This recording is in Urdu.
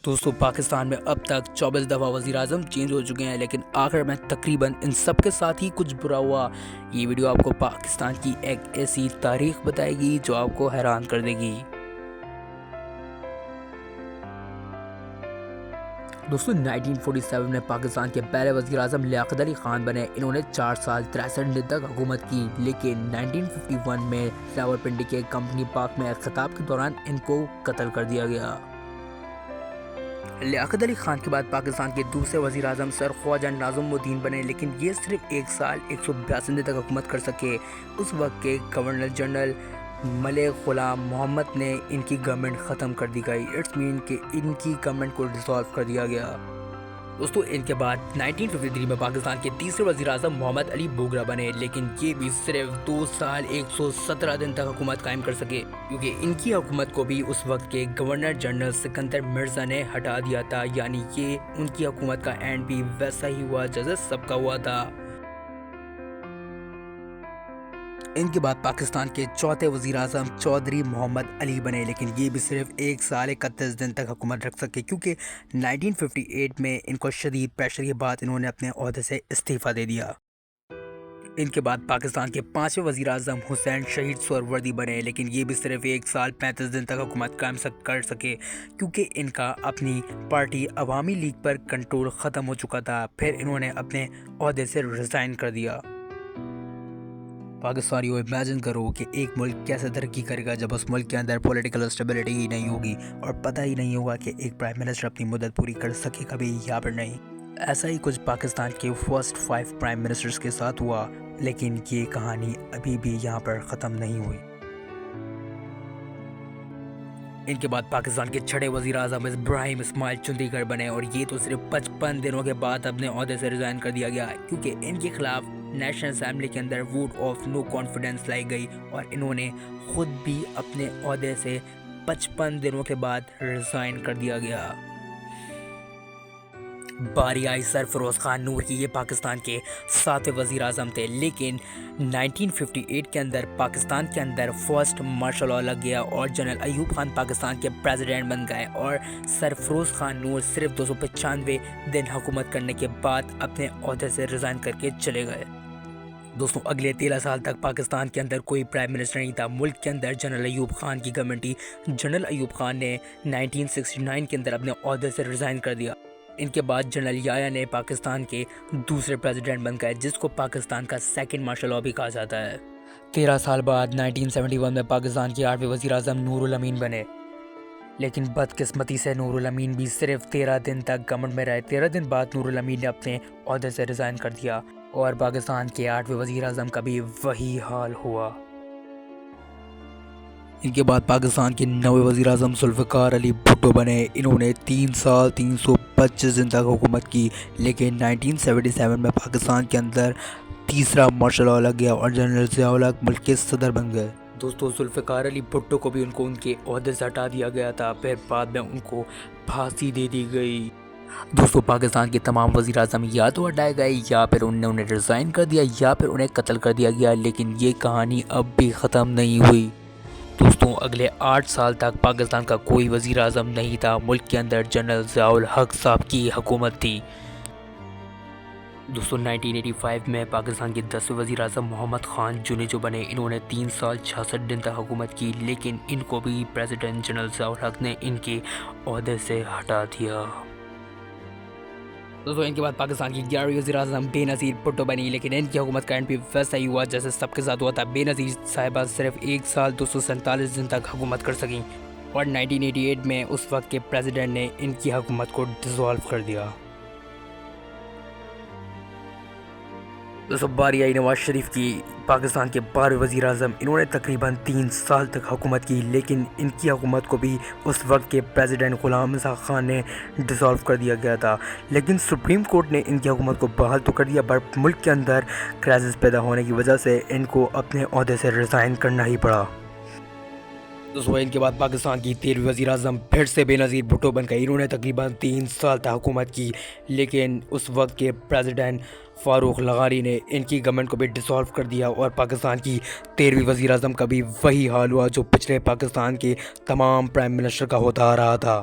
دوستو پاکستان میں اب تک 24 دفعہ وزیر اعظم چینج ہو چکے ہیں، لیکن آخر میں تقریباً ان سب کے ساتھ ہی کچھ برا ہوا۔ یہ ویڈیو آپ کو پاکستان کی ایک ایسی تاریخ بتائے گی جو آپ کو حیران کر دے گی۔ دوستو 1947 میں پاکستان کے پہلے وزیر اعظم لیاقت علی خان بنے۔ انہوں نے 4 سال 63 دن تک حکومت کی، لیکن 1951 میں راولپنڈی کے کمپنی پارک میں ایک خطاب کے دوران ان کو قتل کر دیا گیا۔ لیاقت علی خان کے بعد پاکستان کے دوسرے وزیر اعظم سر خواجہ ناظم الدین بنے، لیکن یہ صرف 1 سال 182 دن تک حکومت کر سکے۔ اس وقت کے گورنر جنرل ملک غلام محمد نے ان کی گورنمنٹ ختم کر دی گئی۔ اٹس مین کہ ان کی گورنمنٹ کو ڈسالو کر دیا گیا۔ دوستو ان کے بعد 1953 میں پاکستان کے تیسرے وزیر اعظم محمد علی بوگرا بنے، لیکن یہ بھی صرف 2 سال 117 دن تک حکومت قائم کر سکے، کیونکہ ان کی حکومت کو بھی اس وقت کے گورنر جنرل سکندر مرزا نے ہٹا دیا تھا، یعنی کہ ان کی حکومت کا اینڈ بھی ویسا ہی ہوا جیسے سب کا ہوا تھا۔ ان کے بعد پاکستان کے چوتھے وزیر اعظم چودھری محمد علی بنے، لیکن یہ بھی صرف 1 سال 31 دن تک حکومت رکھ سکے، کیونکہ 1958 میں ان کو شدید پریشر کے بعد انہوں نے اپنے عہدے سے استعفیٰ دے دیا۔ ان کے بعد پاکستان کے 5ویں وزیر اعظم حسین شہید سہروردی بنے، لیکن یہ بھی صرف 1 سال 35 دن تک حکومت قائم کر سکے، کیونکہ ان کا اپنی پارٹی عوامی لیگ پر کنٹرول ختم ہو چکا تھا۔ پھر انہوں نے اپنے عہدے سے ریزائن کر دیا۔ پاکستانیوں امیجن کرو کہ ایک ملک کیسے ترقی کرے گا جب اس ملک کے اندر پولیٹیکل اسٹیبلٹی ہی نہیں ہوگی، اور پتہ ہی نہیں ہوگا کہ ایک پرائم منسٹر اپنی مدت پوری کر سکے کبھی یا پھر نہیں۔ ایسا ہی کچھ پاکستان کے فرسٹ 5 پرائم منسٹرز کے ساتھ ہوا، لیکن یہ کہانی ابھی بھی یہاں پر ختم نہیں ہوئی۔ ان کے بعد پاکستان کے 6 وزیر اعظم ابراہیم اسماعیل چندی گڑھ بنے، اور یہ تو صرف 55 دنوں کے بعد اپنے عہدے سے ریزائن کر دیا گیا، کیونکہ ان کے خلاف نیشنل اسمبلی کے اندر ووٹ آف نو کانفیڈنس لائی گئی، اور انہوں نے خود بھی اپنے عہدے سے 55 دنوں کے بعد ریزائن کر دیا گیا۔ باری آئی سرفروز خان نور کی، یہ پاکستان کے 7ویں وزیر اعظم تھے، لیکن 1958 کے اندر پاکستان کے اندر فرسٹ مارشل لاء لگ گیا اور جنرل ایوب خان پاکستان کے پریزیڈنٹ بن گئے، اور سرفروز خان نور صرف 295 دن حکومت کرنے کے بعد اپنے عہدے سے ریزائن کر کے چلے گئے۔ دوستوں اگلے 13 سال تک پاکستان کے اندر کوئی پرائم منسٹر نہیں تھا۔ ملک کے اندر جنرل ایوب خان کی گورنمنٹ تھی۔ جنرل ایوب خان نے 1969 کے اندر اپنے عہدے سے ریزائن کر دیا۔ ان کے بعد جنرل یحییٰ نے پاکستان کے دوسرے پریزیڈنٹ بن گئے، جس کو پاکستان کا سیکنڈ مارشل لاء بھی کہا جاتا ہے۔ 13 سال بعد 1971 میں پاکستان کے 8ویں وزیر اعظم نور الامین بنے، لیکن بدقسمتی سے نور الامین بھی صرف 13 دن تک گورنمنٹ میں رہے۔ 13 دن بعد نور الامین نے اپنے عہدے سے ریزائن کر دیا، اور پاکستان کے 8ویں وزیر اعظم کا بھی وہی حال ہوا۔ ان کے بعد پاکستان کے 9ویں وزیر اعظم ذوالفقار علی بھٹو بنے۔ انہوں نے 3 سال 325 دن تک حکومت کی، لیکن 1977 میں پاکستان کے اندر تیسرا مارشل لاء لگ گیا اور جنرل ضیاء الحق ملک کے صدر بن گئے۔ دوستو ذوالفقار علی بھٹو کو بھی ان کے عہدے سے ہٹا دیا گیا تھا، پھر بعد میں ان کو پھانسی دے دی گئی۔ دوستو پاکستان کے تمام وزیر اعظم یا تو ہٹائے گئے، یا پھر انہوں نے ریزائن کر دیا، یا پھر انہیں قتل کر دیا گیا، لیکن یہ کہانی اب بھی ختم نہیں ہوئی۔ دوستوں اگلے 8 سال تک پاکستان کا کوئی وزیر اعظم نہیں تھا۔ ملک کے اندر جنرل ضیاء الحق صاحب کی حکومت تھی۔ دوستوں 1985 میں پاکستان کے 10ویں وزیر اعظم محمد خان جونیجو بنے۔ انہوں نے 3 سال 66 دن تک حکومت کی، لیکن ان کو بھی پریزیڈنٹ جنرل ضیاء الحق نے ان کے عہدے سے ہٹا دیا۔ دوستوں ان کے بعد پاکستان کی 11ویں وزیر اعظم بے نظیر بھٹو بنی، لیکن ان کی حکومت کا اینڈ بھی ویسا ہی ہوا جیسے سب کے ساتھ ہوا تھا۔ بے نظیر صاحبہ صرف 1 سال 247 دن تک حکومت کر سکیں، اور 1988 میں اس وقت کے پریزیڈنٹ نے ان کی حکومت کو ڈسالو کر دیا۔ دوستوں باری آئی نواز شریف کی، پاکستان کے 12ویں وزیر اعظم۔ انہوں نے تقریباً 3 سال تک حکومت کی، لیکن ان کی حکومت کو بھی اس وقت کے پریزیڈنٹ غلام رضا خان نے ڈسالو کر دیا گیا تھا، لیکن سپریم کورٹ نے ان کی حکومت کو بحال تو کر دیا، بٹ ملک کے اندر کرائسس پیدا ہونے کی وجہ سے ان کو اپنے عہدے سے ریزائن کرنا ہی پڑا۔ دوستوں ان کے بعد پاکستان کی 13ویں وزیر اعظم پھر سے بے نظیر بھٹو بن گئی۔ انہوں نے تقریباً 3 سال تک حکومت کی، لیکن اس وقت کے پریزیڈنٹ فاروق لغاری نے ان کی گورنمنٹ کو بھی ڈسالو کر دیا، اور پاکستان کی 13ویں وزیر اعظم کا بھی وہی حال ہوا جو پچھلے پاکستان کے تمام پرائم منسٹر کا ہوتا آ رہا تھا۔